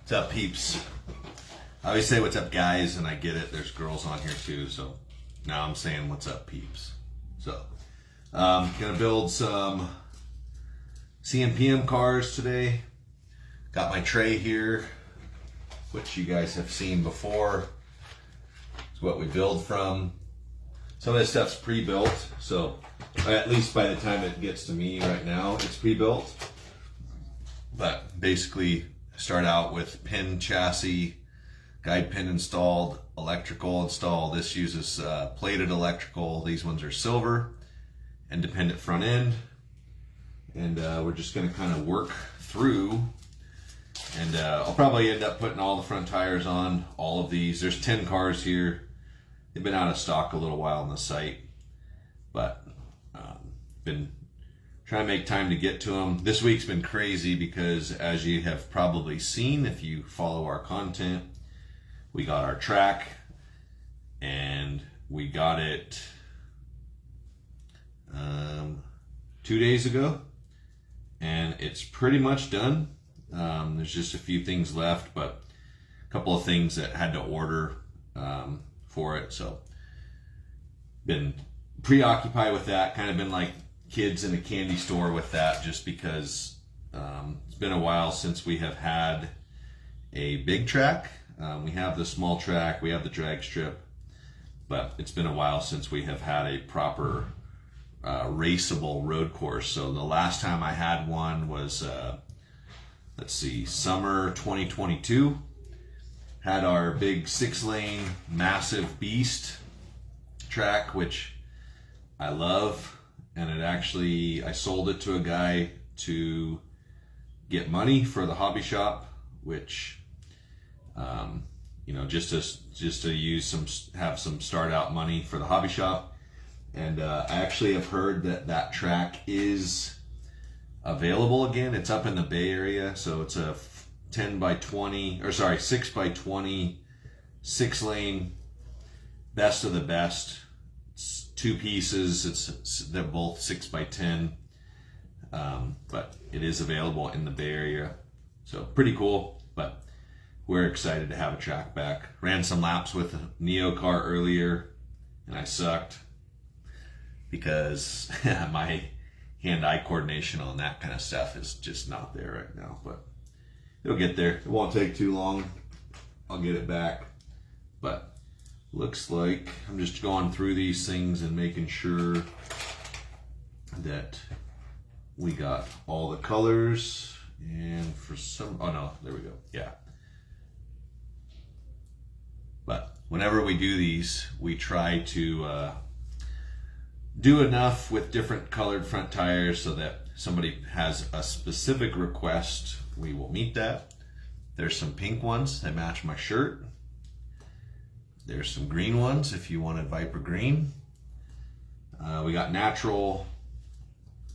What's up, peeps? I always say what's up, guys, and I get it. There's girls on here too, so now I'm saying what's up, peeps. So, gonna build some CMPM cars today. Got my tray here, which you guys have seen before. It's what we build from. Some of this stuff's pre-built, so at least by the time it gets to me right now, it's pre-built. But basically, start out with pin chassis, guide pin installed, electrical installed. This uses plated electrical. These ones are silver, independent front end. And we're just gonna kind of work through. And I'll probably end up putting all the front tires on all of these. There's 10 cars here. They've been out of stock a little while on the site, but been trying to make time to get to them. This week's been crazy because, as you have probably seen if you follow our content, we got our track and we got it 2 days ago, and it's pretty much done. There's just a few things left, but a couple of things that had to order for it. So been preoccupied with that, kind of been like kids in a candy store with that, just because it's been a while since we have had a big track. We have the small track, we have the drag strip, but it's been a while since we have had a proper raceable road course. So the last time I had one was let's see, summer 2022. Had our big 6-lane massive beast track, which I love. And it actually, I sold it to a guy to get money for the hobby shop, which, you know, just to use have some start out money for the hobby shop. And I actually have heard that track is available again. It's up in the Bay Area, so it's a 6 by 20 6-lane, best of the best. It's 2 pieces. They're both 6 by 10, but it is available in the Bay Area, so pretty cool. But we're excited to have a track back. Ran some laps with a Neo car earlier, and I sucked because my hand-eye coordination on that kind of stuff is just not there right now, but it'll get there. It won't take too long. I'll get it back. But looks like I'm just going through these things and making sure that we got all the colors. And for some, oh no, there we go. Yeah. But whenever we do these, we try to do enough with different colored front tires so that somebody has a specific request, we will meet that. There's some pink ones that match my shirt. There's some green ones if you wanted Viper green. We got natural,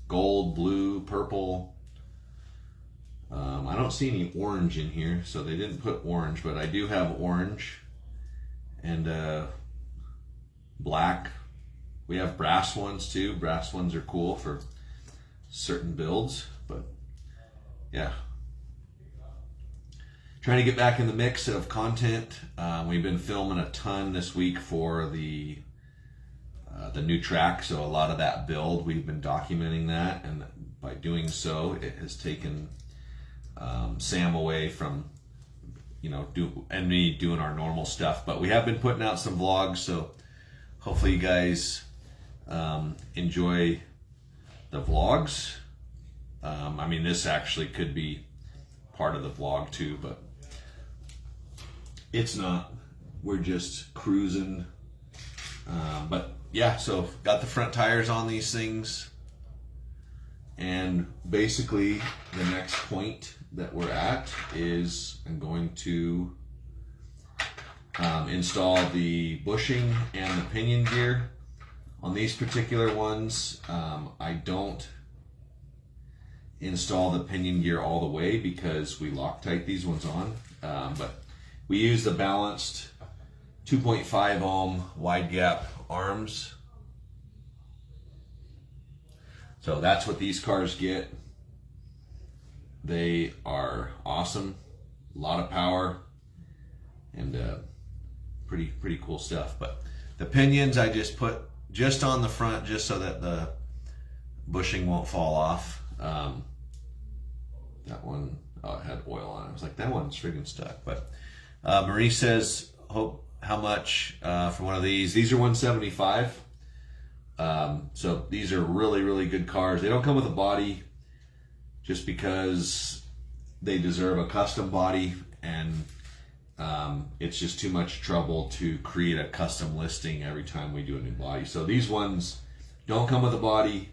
gold, blue, purple. I don't see any orange in here, so they didn't put orange, but I do have orange and black. We have brass ones too. Brass ones are cool for certain builds, but yeah. Trying to get back in the mix of content. We've been filming a ton this week for the new track, so a lot of that build, we've been documenting that, and by doing so, it has taken Sam away from, you know, me doing our normal stuff. But we have been putting out some vlogs, so hopefully you guys enjoy the vlogs. I mean, this actually could be part of the vlog too, but it's not. We're just cruising. But yeah, so got the front tires on these things, and basically the next point that we're at is I'm going to install the bushing and the pinion gear. On these particular ones, I don't install the pinion gear all the way because we Loctite these ones on, but we use the balanced 2.5 ohm wide gap arms. So that's what these cars get. They are awesome. a lot of power, and pretty cool stuff. But the pinions I just put just on the front, just so that the bushing won't fall off. That one, oh, it had oil on it. I was like, that one's friggin' stuck. But Marie says, how much for one of these? These are $175. So these are really good cars. They don't come with a body just because they deserve a custom body, and it's just too much trouble to create a custom listing every time we do a new body. So these ones don't come with a body,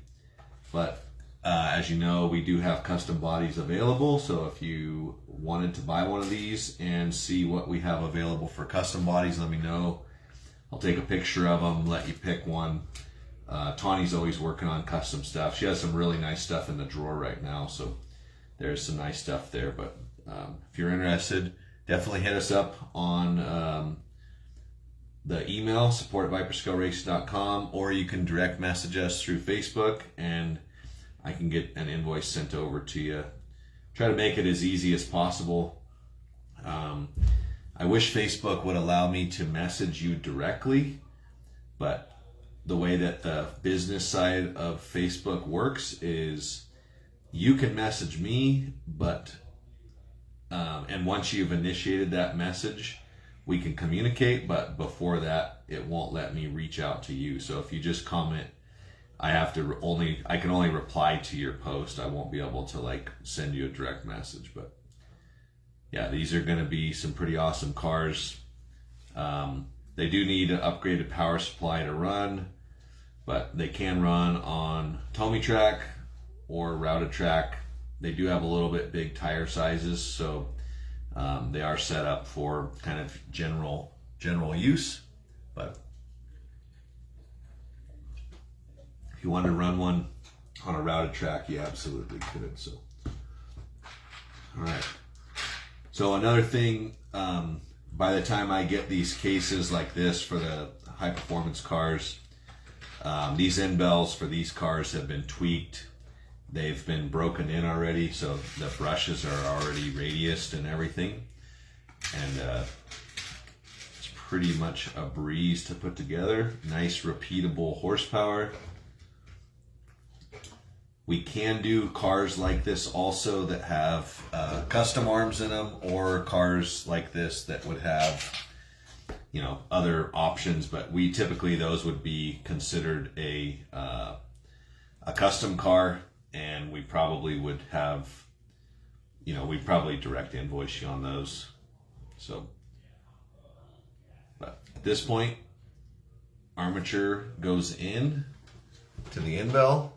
but as you know, we do have custom bodies available. So if you wanted to buy one of these and see what we have available for custom bodies, let me know. I'll take a picture of them, let you pick one. Tawny's always working on custom stuff. She has some really nice stuff in the drawer right now, so there's some nice stuff there. But if you're interested, definitely hit us up on the email, support@viperscalerace.com, or you can direct message us through Facebook, and I can get an invoice sent over to you. Try to make it as easy as possible. I wish Facebook would allow me to message you directly, but the way that the business side of Facebook works is you can message me, but and once you've initiated that message, we can communicate, but before that, it won't let me reach out to you. So if you just comment, I can only reply to your post. I won't be able to like send you a direct message. But yeah, these are going to be some pretty awesome cars. They do need an upgraded power supply to run, but they can run on Tomy track or routed track. They do have a little bit big tire sizes, so they are set up for kind of general use. But if you wanted to run one on a routed track, you absolutely could. So, all right. So another thing, by the time I get these cases like this for the high performance cars, these end bells for these cars have been tweaked. They've been broken in already, so the brushes are already radiused and everything. And it's pretty much a breeze to put together. Nice repeatable horsepower. We can do cars like this also that have custom arms in them, or cars like this that would have, you know, other options, but we typically, those would be considered a custom car. And we probably would have, you know, we'd probably direct invoice you on those. So, but at this point, armature goes in to the end bell.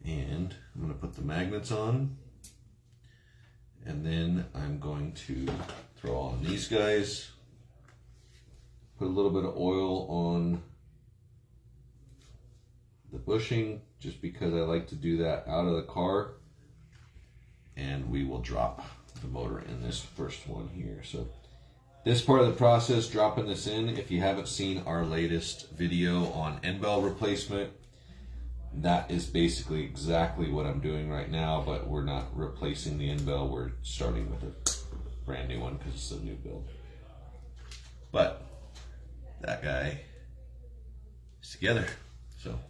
And I'm going to put the magnets on. And then I'm going to throw on these guys. Put a little bit of oil on the bushing, just because I like to do that out of the car. And we will drop the motor in this first one here. So this part of the process, dropping this in, if you haven't seen our latest video on end bell replacement, that is basically exactly what I'm doing right now, but we're not replacing the end bell. We're starting with a brand new one because it's a new build. But that guy is together. So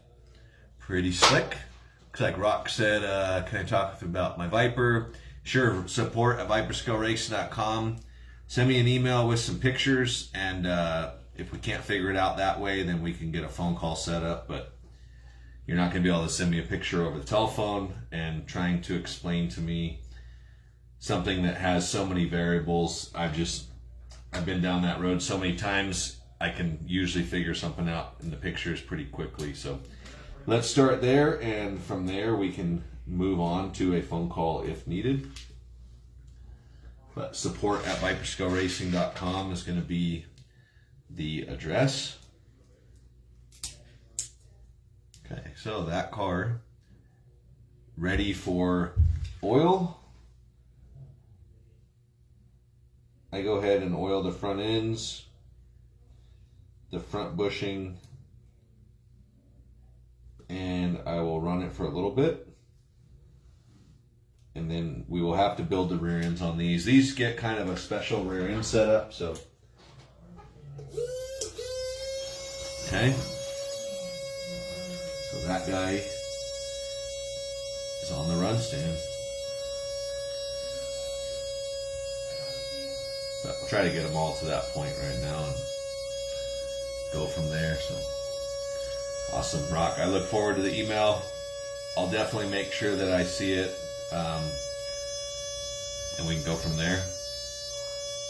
pretty slick. Looks like Rock said, can I talk about my Viper? Sure, support@viperscalerace.com. Send me an email with some pictures, and if we can't figure it out that way, then we can get a phone call set up. But you're not going to be able to send me a picture over the telephone and trying to explain to me something that has so many variables. I've been down that road so many times. I can usually figure something out in the pictures pretty quickly. So let's start there, and from there we can move on to a phone call if needed. But support@viperscalracing.com is going to be the address. Okay, so that car ready for oil. I go ahead and oil the front ends, the front bushing, and I will run it for a little bit. and then we will have to build the rear ends on these. These get kind of a special rear end setup, so. Okay. So that guy is on the run stand. But I'll try to get them all to that point right now and go from there. So awesome, Rock. I look forward to the email. I'll definitely make sure that I see it, and we can go from there.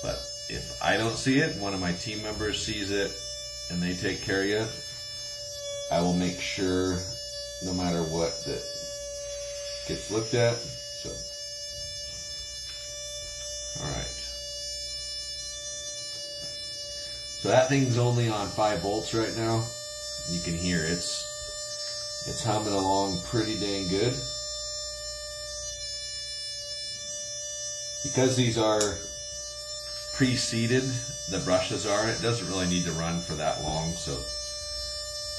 But if I don't see it, one of my team members sees it, and they take care of you, I will make sure, no matter what, that gets looked at. So, all right. So that thing's only on 5 volts right now. You can hear it's humming along pretty dang good. Because these are pre-seated, the brushes are, it doesn't really need to run for that long. So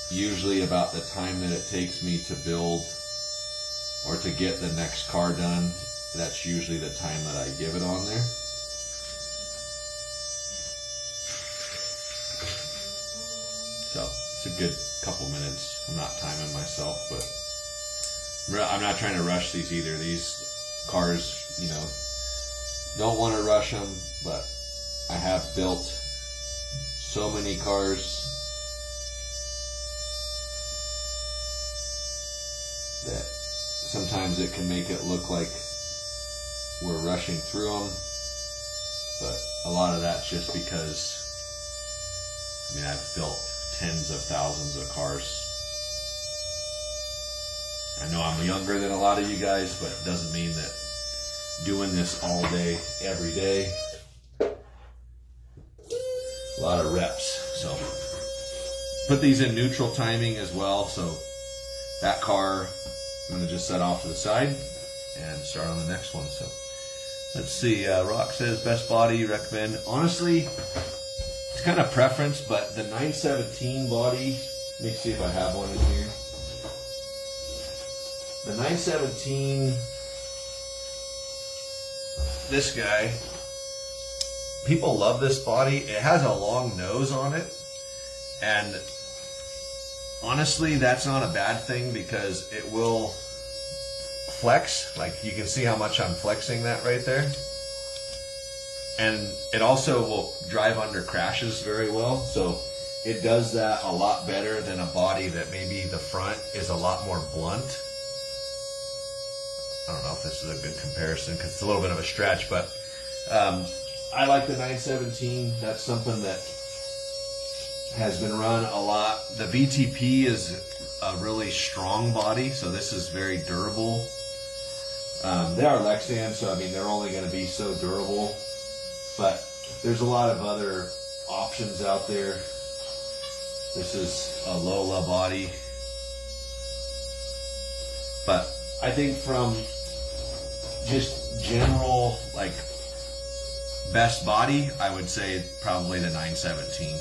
usually about the time that it takes me to build or to get the next car done, that's usually the time that I give it on there. So it's a good couple minutes. I'm not timing myself, but I'm not trying to rush these either. These cars, you know, don't want to rush them, but I have built so many cars that sometimes it can make it look like we're rushing through them, but a lot of that's just because, I mean, I've built tens of thousands of cars. I know I'm younger than a lot of you guys, but it doesn't mean that doing this all day, every day. A lot of reps. So put these in neutral timing as well. So that car, I'm going to just set off to the side and start on the next one. So let's see. Rock says best body recommend. Honestly, it's kind of preference, but the 917 body, let me see if I have one in here. The 917, this guy, people love this body. It has a long nose on it, and honestly, that's not a bad thing because it will flex. Like, you can see how much I'm flexing that right there. And it also will drive under crashes very well. So it does that a lot better than a body that maybe the front is a lot more blunt. I don't know if this is a good comparison because it's a little bit of a stretch, but I like the 917. That's something that has been run a lot. The VTP is a really strong body, so this is very durable. They are Lexan, so I mean, they're only going to be so durable. But there's a lot of other options out there. This is a Lola body. But I think from just general, like, best body, I would say probably the 917.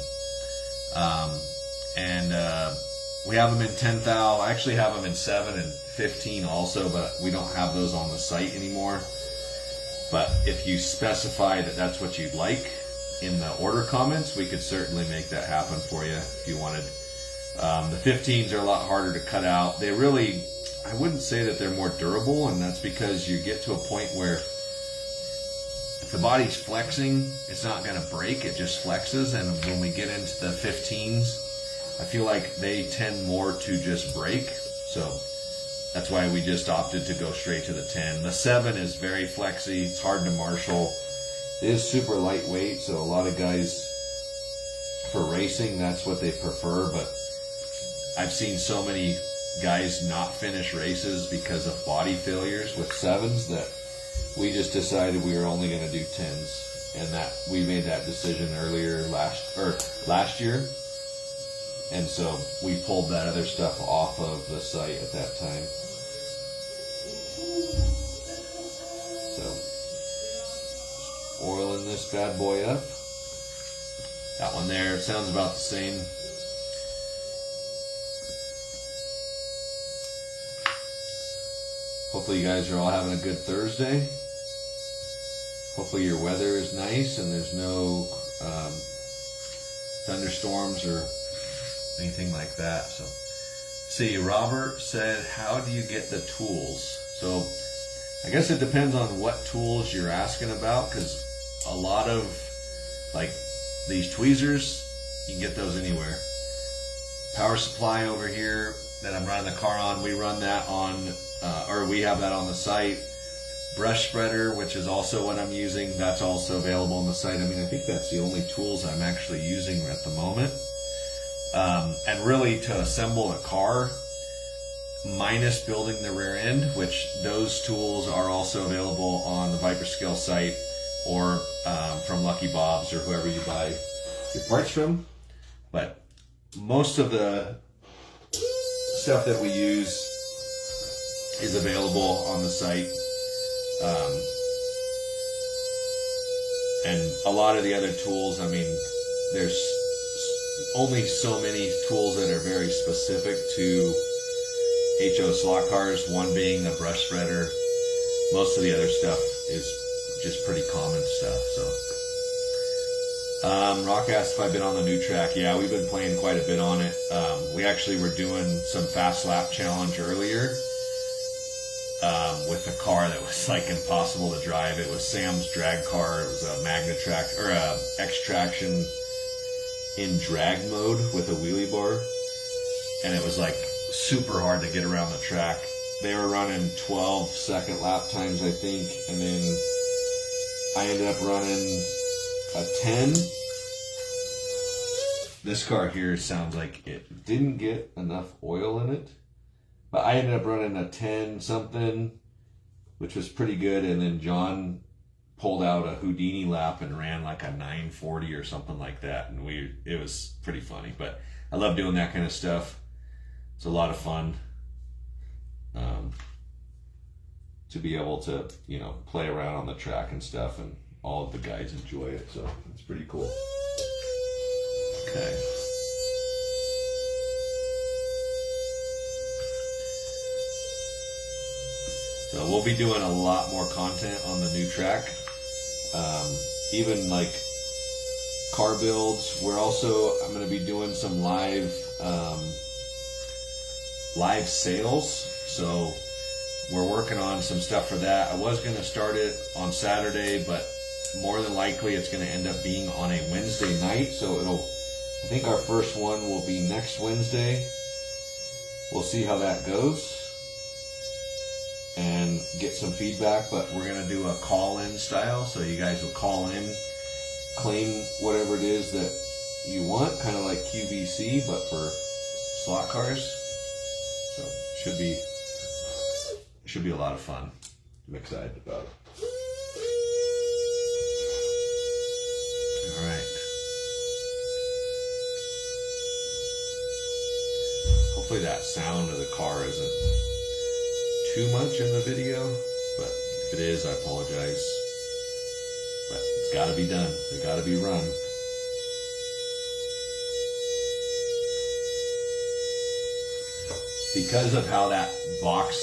We have them in 10 thou. I actually have them in 7 and 15 also, but we don't have those on the site anymore. But if you specify that that's what you'd like in the order comments, we could certainly make that happen for you if you wanted. The 15s are a lot harder to cut out. They really, I wouldn't say that they're more durable, and that's because you get to a point where if the body's flexing, it's not going to break, it just flexes. And when we get into the 15s, I feel like they tend more to just break. So that's why we just opted to go straight to the 10. The 7 is very flexy. It's hard to marshal. It is super lightweight, so a lot of guys, for racing, that's what they prefer. But I've seen so many guys not finish races because of body failures with 7s that we just decided we were only going to do 10s. And that we made that decision earlier last year. And so we pulled that other stuff off of the site at that time. So, oiling this bad boy up. That one there, it sounds about the same. Hopefully hopefully you guys are all having a good Thursday. Hopefully your weather is nice and there's no thunderstorms or anything like that. So, see, Robert said, how do you get the tools? So, I guess it depends on what tools you're asking about, because a lot of, like, these tweezers, you can get those anywhere. Power supply over here that I'm running the car on, we run that on, or we have that on the site. Brush spreader, which is also what I'm using, that's also available on the site. I mean, I think that's the only tools I'm actually using at the moment. And really, to assemble a car, minus building the rear end, which those tools are also available on the Viper Scale site, or from Lucky Bob's or whoever you buy your parts from. But most of the stuff that we use is available on the site. And a lot of the other tools, I mean, there's only so many tools that are very specific to HO slot cars, one being the brush spreader. Most of the other stuff is just pretty common stuff. So, Rock asked if I've been on the new track. Yeah, we've been playing quite a bit on it. We actually were doing some fast lap challenge earlier with a car that was like impossible to drive. It was Sam's drag car. It was a Magnatrack or a X-Traction in drag mode with a wheelie bar, and it was like super hard to get around the track. They were running 12-second lap times, I think, and then I ended up running a 10. This car here sounds like it didn't get enough oil in it, but I ended up running a 10 something, which was pretty good. And then John pulled out a Houdini lap and ran like a 940 or something like that, and it was pretty funny. But I love doing that kind of stuff. It's a lot of fun to be able to, you know, play around on the track and stuff, and all of the guys enjoy it, so it's pretty cool. Okay. So we'll be doing a lot more content on the new track. Even like car builds. I'm going to be doing some live sales. So we're working on some stuff for that. I was going to start it on Saturday, but more than likely it's going to end up being on a Wednesday night. So I think our first one will be next Wednesday. We'll see how that goes and get some feedback, but we're going to do a call-in style. So you guys will call in, claim whatever it is that you want, kind of like QVC, but for slot cars. So should be a lot of fun. I'm excited about it. All right. Hopefully that sound of the car isn't too much in the video, but if it is, I apologize. But it's got to be done. It got to be run. Because of how that box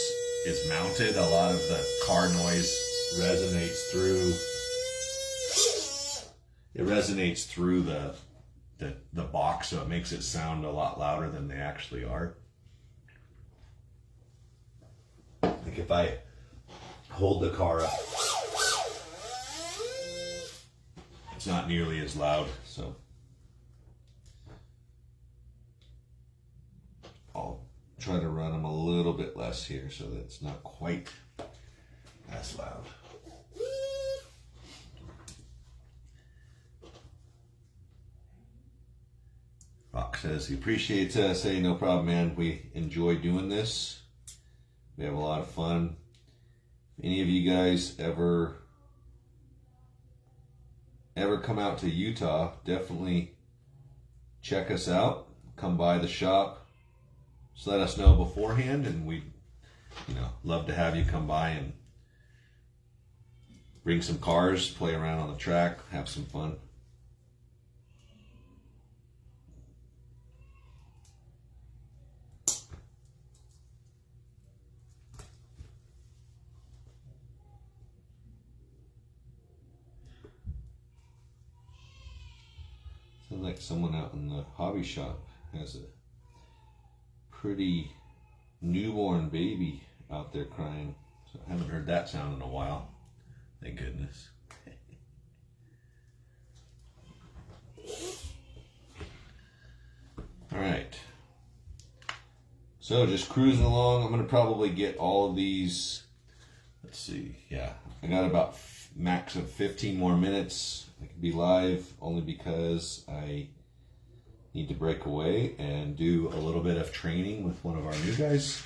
is mounted, a lot of the car noise resonates through. It resonates through the box, so it makes it sound a lot louder than they actually are. Like if I hold the car up, it's not nearly as loud, so I'll try to run them a little bit less here so that it's not quite as loud. Rock says he appreciates us. Hey, no problem, man. We enjoy doing this. We have a lot of fun. If any of you guys ever come out to Utah, definitely check us out. Come by the shop. Just let us know beforehand, and we'd love to have you come by and bring some cars, play around on the track, have some fun. Sounds like someone out in the hobby shop has a pretty newborn baby out there crying. So I haven't heard that sound in a while. Thank goodness. All right. So just cruising along. I'm going to probably get all of these. Let's see. Yeah, I got about max of 15 more minutes. I can be live only because I need to break away and do a little bit of training with one of our new guys.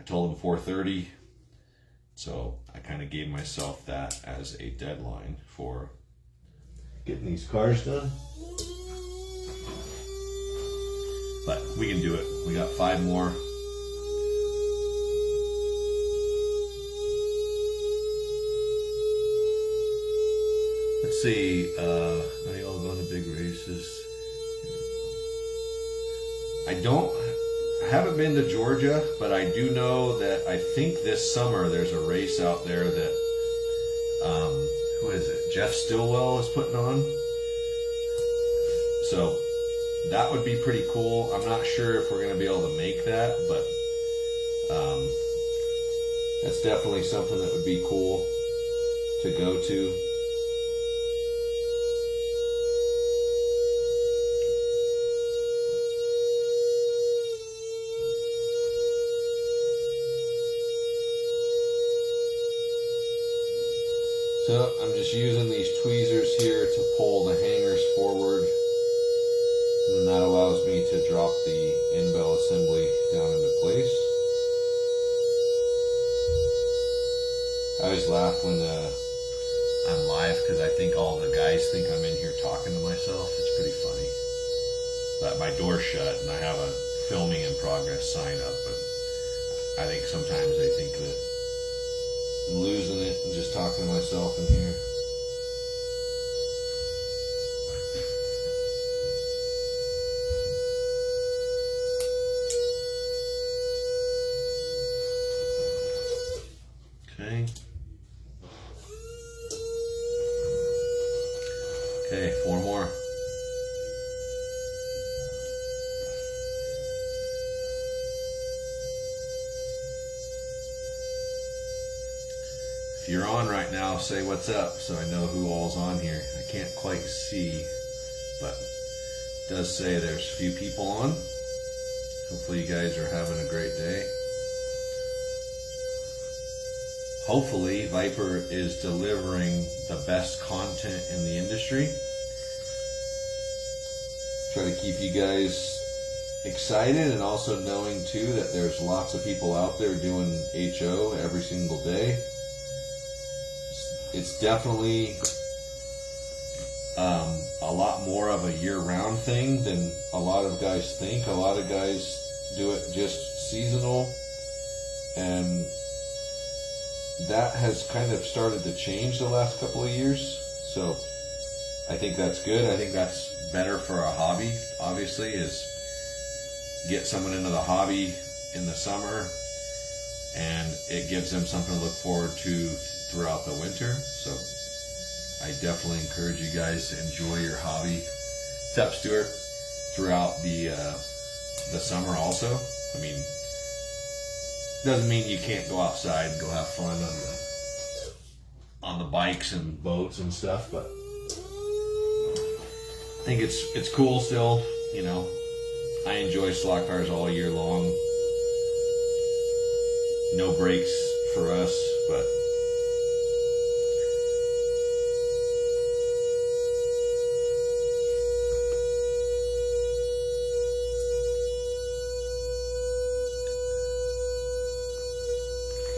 I told him 4:30, so I kind of gave myself that as a deadline for getting these cars done. But we can do it. We got 5 more. Let's see, are you all going to big races? I haven't been to Georgia, but I do know that I think this summer there's a race out there that, who is it? Jeff Stillwell is putting on. So that would be pretty cool. I'm not sure if we're going to be able to make that, but that's definitely something that would be cool to go to. So I'm just using these tweezers here to pull the hangers forward, and then that allows me to drop the end bell assembly down into place. I always laugh when I'm live because I think all the guys think I'm in here talking to myself. It's pretty funny. But my door's shut and I have a filming in progress sign up, but I think sometimes they think that I'm losing it and just talking to myself in here. Okay. Okay, 4 more. If you're on right now, say what's up so I know who all's on here. I can't quite see, but it does say there's a few people on. Hopefully you guys are having a great day. Hopefully Viper is delivering the best content in the industry. Try to keep you guys excited and also knowing too that there's lots of people out there doing HO every single day. It's definitely a lot more of a year-round thing than a lot of guys think. A lot of guys do it just seasonal, and that has kind of started to change the last couple of years. So I think that's good. I think that's better for a hobby, obviously, is get someone into the hobby in the summer and it gives them something to look forward to throughout the winter. So I definitely encourage you guys to enjoy your hobby. What's up, Stuart? Throughout the summer also. I mean, doesn't mean you can't go outside and go have fun on the bikes and boats and stuff, but I think it's cool still. You know, I enjoy slot cars all year long. No breaks for us, but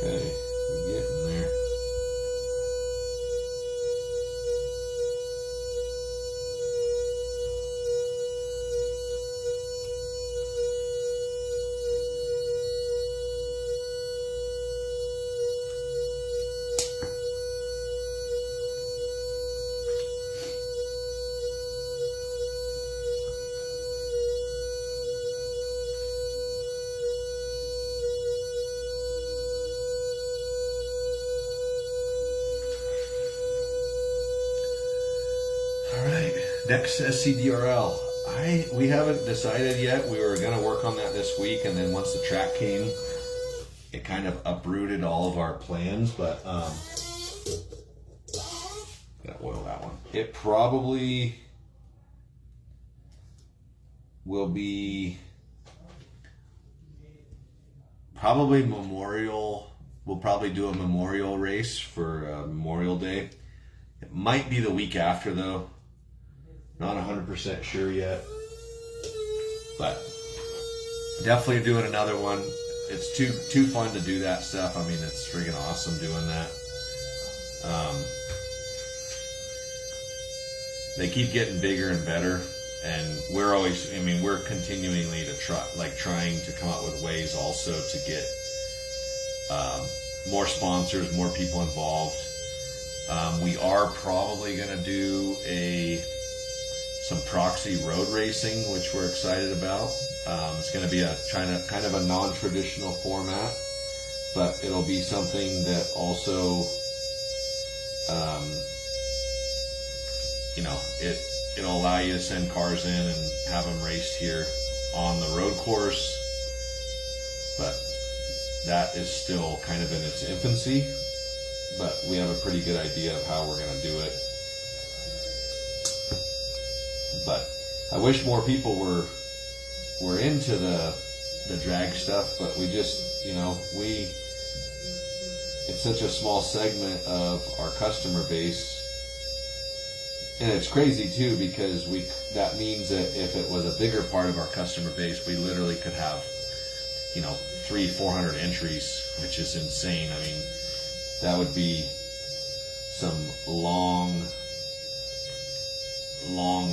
okay, we're getting there. Next SCDRL. We haven't decided yet. We were gonna work on that this week, and then once the track came, it kind of uprooted all of our plans. But gotta oil that one. It probably will be Memorial. We'll probably do a Memorial race for Memorial Day. It might be the week after though. Not 100% sure yet, but definitely doing another one. It's too fun to do that stuff. I mean, it's freaking awesome doing that. They keep getting bigger and better, and we're always, I mean, we're continually trying to come up with ways also to get more sponsors, more people involved. We are probably going to do some proxy road racing, which we're excited about. It's going to be kind of a non-traditional format, but it'll be something that also, it'll allow you to send cars in and have them raced here on the road course. But that is still kind of in its infancy, but we have a pretty good idea of how we're going to do it. But I wish more people were into the drag stuff, but we just, it's such a small segment of our customer base. And it's crazy too, because that means that if it was a bigger part of our customer base, we literally could have, 300-400 entries, which is insane. I mean, that would be some long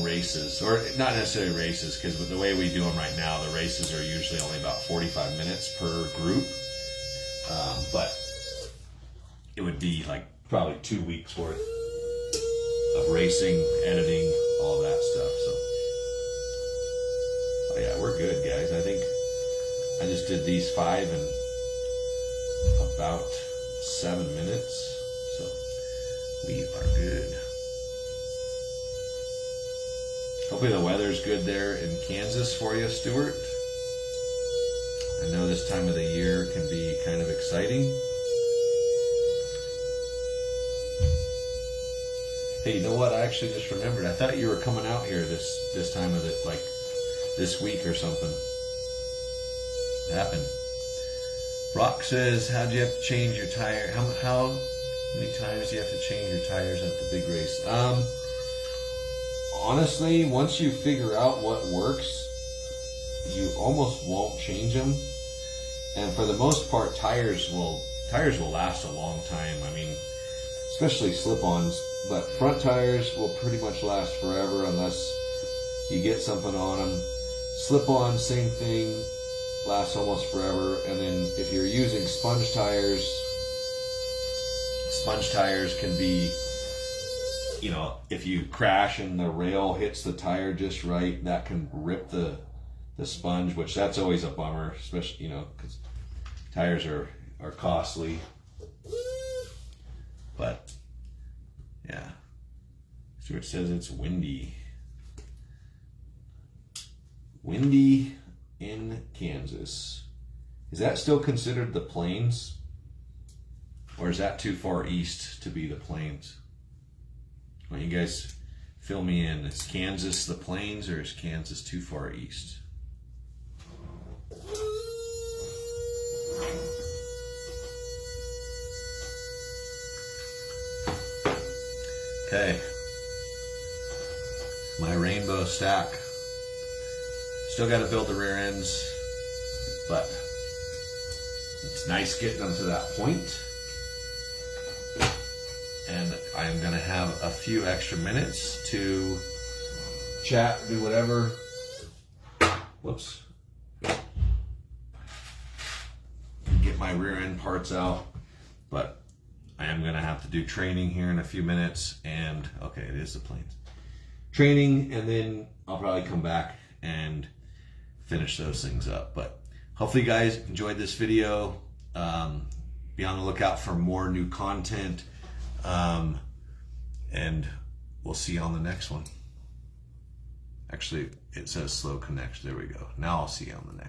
races, or not necessarily races, because with the way we do them right now, the races are usually only about 45 minutes per group. But it would be like probably 2 weeks worth of racing, editing, all that stuff. So, oh yeah, we're good, guys. I think I just did these 5 in about 7 minutes, so we are good. Hopefully the weather's good there in Kansas for you, Stuart. I know this time of the year can be kind of exciting. Hey, you know what? I actually just remembered. I thought you were coming out here this time of it, like this week or something. What happened? Rock says, how'd you have to change your tire? How many times do you have to change your tires at the big race? Honestly, once you figure out what works, you almost won't change them. And for the most part, tires will last a long time. I mean, especially slip-ons, but front tires will pretty much last forever unless you get something on them. Slip-on, same thing, lasts almost forever. And then if you're using sponge tires can be, if you crash and the rail hits the tire just right, that can rip the sponge, which that's always a bummer, especially, because tires are costly. But yeah, Stuart says it's windy in Kansas. Is that still considered the plains, or is that too far east to be the plains? Why don't you guys fill me in? Is Kansas the plains, or is Kansas too far east? Okay, my rainbow stack. Still got to build the rear ends, but it's nice getting them to that point. And I'm going to have a few extra minutes to chat, do whatever. Whoops. Get my rear end parts out, but I am going to have to do training here in a few minutes. And okay, it is the planes. Training, and then I'll probably come back and finish those things up. But hopefully you guys enjoyed this video. Be on the lookout for more new content. And we'll see you on the next one. Actually, it says slow connection. There we go. Now I'll see you on the next.